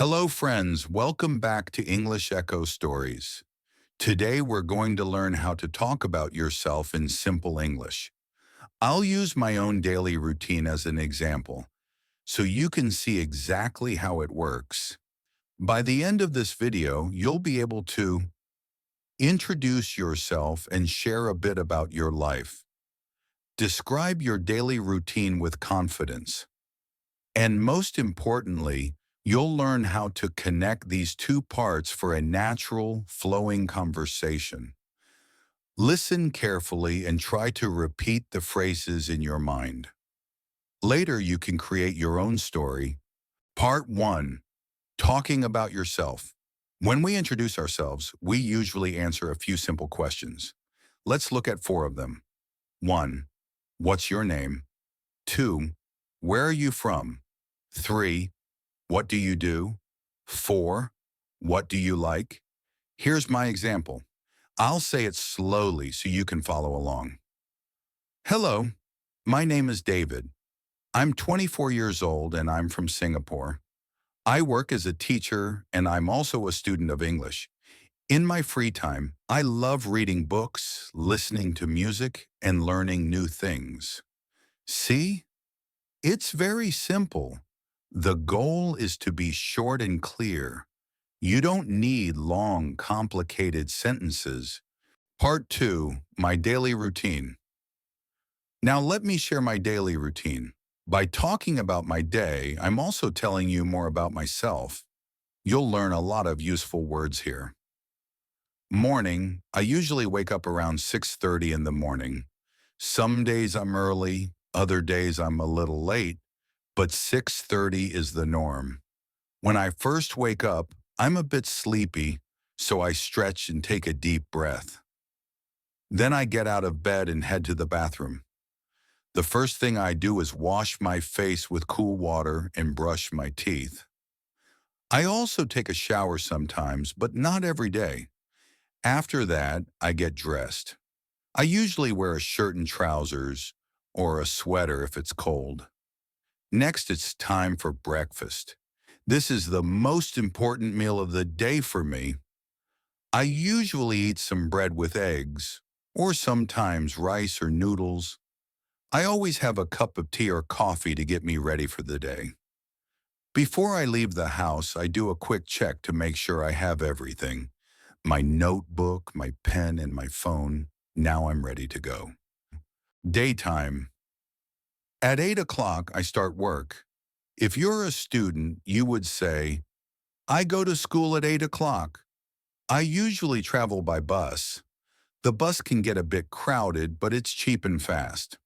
Hello, friends. Welcome back to English Echo Stories. Today, we're going to learn how to talk about yourself in simple English. I'll use my own daily routine as an example, so you can see exactly how it works. By the end of this video, you'll be able to introduce yourself and share a bit about your life. Describe your daily routine with confidence. And most importantly, you'll learn how to connect these two parts for a natural, flowing conversation. Listen carefully and try to repeat the phrases in your mind. Later, you can create your own story. Part 1. Talking about yourself. When we introduce ourselves, we usually answer a few simple questions. Let's look at 4 of them. 1. What's your name? 2. Where are you from? 3. What do you do? 4. What do you like? Here's my example. I'll say it slowly so you can follow along. Hello, my name is David. I'm 24 years old and I'm from Singapore. I work as a teacher and I'm also a student of English. In my free time, I love reading books, listening to music, and learning new things. See? It's very simple. The goal is to be short and clear. You don't need long, complicated sentences. Part 2. My daily routine. Now let me share my daily routine. By talking about my day, I'm also telling you more about myself. You'll learn a lot of useful words here. Morning. I usually wake up around 6:30 in the morning. Some days I'm early, other days I'm a little late, but 6:30 is the norm. When I first wake up, I'm a bit sleepy, so I stretch and take a deep breath. Then I get out of bed and head to the bathroom. The first thing I do is wash my face with cool water and brush my teeth. I also take a shower sometimes, but not every day. After that, I get dressed. I usually wear a shirt and trousers, or a sweater if it's cold. Next, it's time for breakfast. This is the most important meal of the day for me. I usually eat some bread with eggs, or sometimes rice or noodles. I always have a cup of tea or coffee to get me ready for the day. Before I leave the house, I do a quick check to make sure I have everything. My notebook, my pen, and my phone. Now I'm ready to go. Daytime. At 8 o'clock, I start work. If you're a student, you would say, I go to school at 8 o'clock. I usually travel by bus. The bus can get a bit crowded, but it's cheap and fast.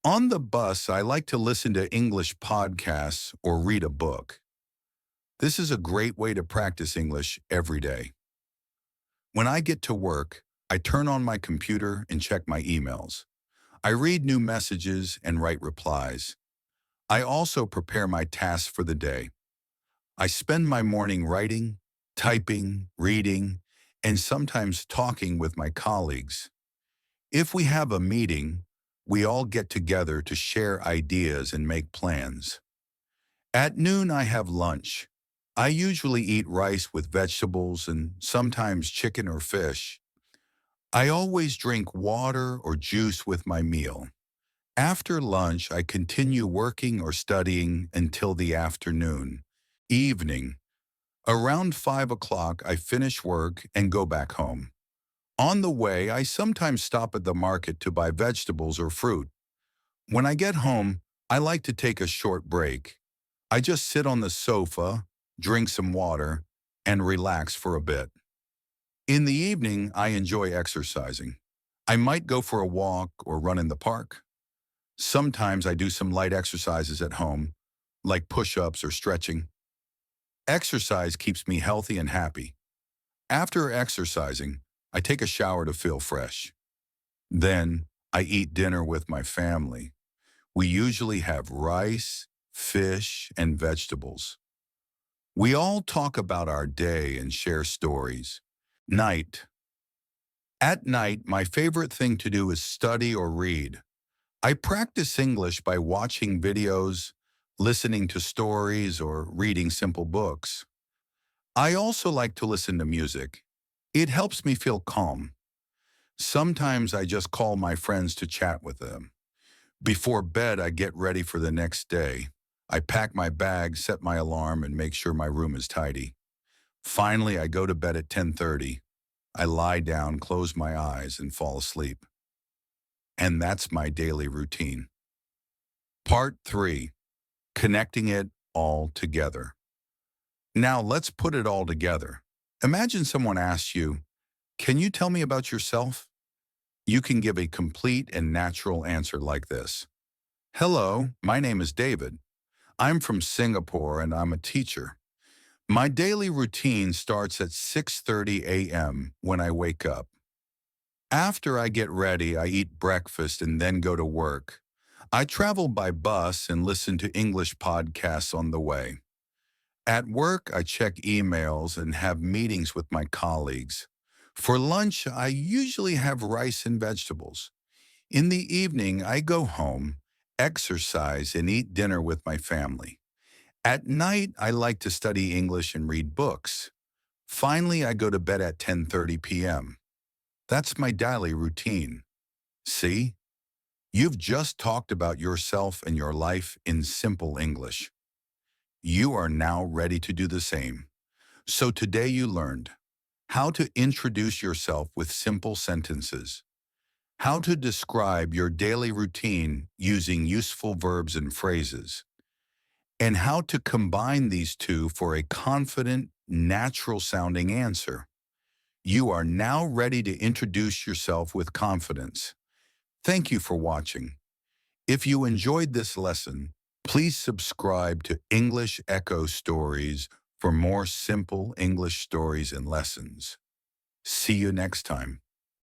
On the bus, I like to listen to English podcasts or read a book. This is a great way to practice English every day. When I get to work, I turn on my computer and check my emails. I read new messages and write replies. I also prepare my tasks for the day. I spend my morning writing, typing, reading, and sometimes talking with my colleagues. If we have a meeting, we all get together to share ideas and make plans. At noon, I have lunch. I usually eat rice with vegetables and sometimes chicken or fish. I always drink water or juice with my meal. After lunch, I continue working or studying until the afternoon. Evening. Around 5 o'clock, I finish work and go back home. On the way, I sometimes stop at the market to buy vegetables or fruit. When I get home, I like to take a short break. I just sit on the sofa, drink some water, and relax for a bit. In the evening, I enjoy exercising. I might go for a walk or run in the park. Sometimes I do some light exercises at home, like push-ups or stretching. Exercise keeps me healthy and happy. After exercising, I take a shower to feel fresh. Then, I eat dinner with my family. We usually have rice, fish, and vegetables. We all talk about our day and share stories. Night. At night, my favorite thing to do is study or read. I practice English by watching videos, listening to stories, or reading simple books. I also like to listen to music. It helps me feel calm. Sometimes I just call my friends to chat with them. Before bed, I get ready for the next day. I pack my bag, set my alarm, and make sure my room is tidy. Finally, I go to bed at 10:30. I lie down, close my eyes, and fall asleep. And that's my daily routine. Part 3, connecting it all together. Now let's put it all together. Imagine someone asks you, "Can you tell me about yourself?" You can give a complete and natural answer like this. "Hello, my name is David. I'm from Singapore and I'm a teacher. My daily routine starts at 6:30 a.m. when I wake up. After I get ready, I eat breakfast and then go to work. I travel by bus and listen to English podcasts on the way. At work, I check emails and have meetings with my colleagues. For lunch, I usually have rice and vegetables. In the evening, I go home, exercise, and eat dinner with my family. At night, I like to study English and read books. Finally, I go to bed at 10:30 p.m. That's my daily routine. See? You've just talked about yourself and your life in simple English. You are now ready to do the same. So today you learned how to introduce yourself with simple sentences, how to describe your daily routine using useful verbs and phrases, and how to combine these two for a confident, natural-sounding answer. You are now ready to introduce yourself with confidence. Thank you for watching. If you enjoyed this lesson, please subscribe to English Echo Stories for more simple English stories and lessons. See you next time.